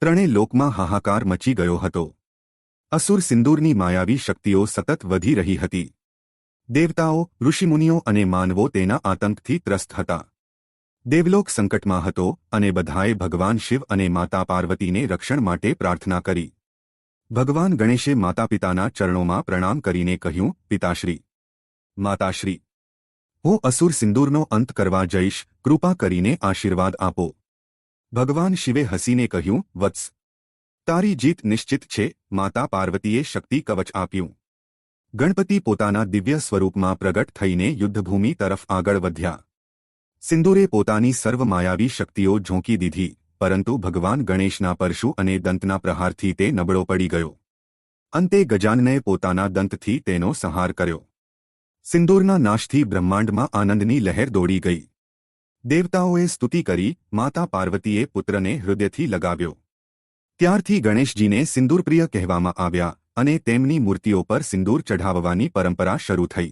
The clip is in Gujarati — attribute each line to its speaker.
Speaker 1: ત્રણે લોકમાં હાહાકાર મચી ગયો હતો. અસુર સિંદૂરની માયાવી શક્તિઓ સતત વધી રહી હતી. દેવતાઓ, ઋષિમુનિઓ અને માનવો તેના આતંકથી ત્રસ્ત હતા. દેવલોક સંકટમાં હતો અને બધાએ ભગવાન શિવ અને માતા પાર્વતીને રક્ષણ માટે પ્રાર્થના કરી. ભગવાન ગણેશે માતાપિતાના ચરણોમાં પ્રણામ કરીને કહ્યું, પિતાશ્રી, માતાશ્રી, હું અસુર સિંદૂરનો અંત કરવા જઈશ, કૃપા કરીને આશીર્વાદ આપો. ભગવાન શિવે હસીને કહ્યું, વત્સ, તારી જીત નિશ્ચિત છે. માતા પાર્વતીએ શક્તિ કવચ આપ્યું. ગણપતિ પોતાના દિવ્ય સ્વરૂપમાં પ્રગટ થઈને યુદ્ધભૂમિ તરફ આગળ વધ્યા. સિંદૂરે પોતાની સર્વ માયાવી શક્તિઓ ઝોંકી દીધી, પરંતુ ભગવાન ગણેશના પરશુ અને દંતના પ્રહારથી તે નબળો પડી ગયો. અંતે ગજાનને પોતાના દંતથી તેનો સંહાર કર્યો. સિંદૂરના નાશથી બ્રહ્માંડમાં આનંદની લહેર દોડી ગઈ. દેવતાઓએ સ્તુતિ કરી, માતા પાર્વતીએ પુત્રને હૃદયથી લગાવ્યો. ત્યારથી ગણેશજીને સિંદૂરપ્રિય કહેવામાં આવ્યા અને તેમની મૂર્તિઓ પર સિંદૂર ચઢાવવાની પરંપરા શરૂ થઈ.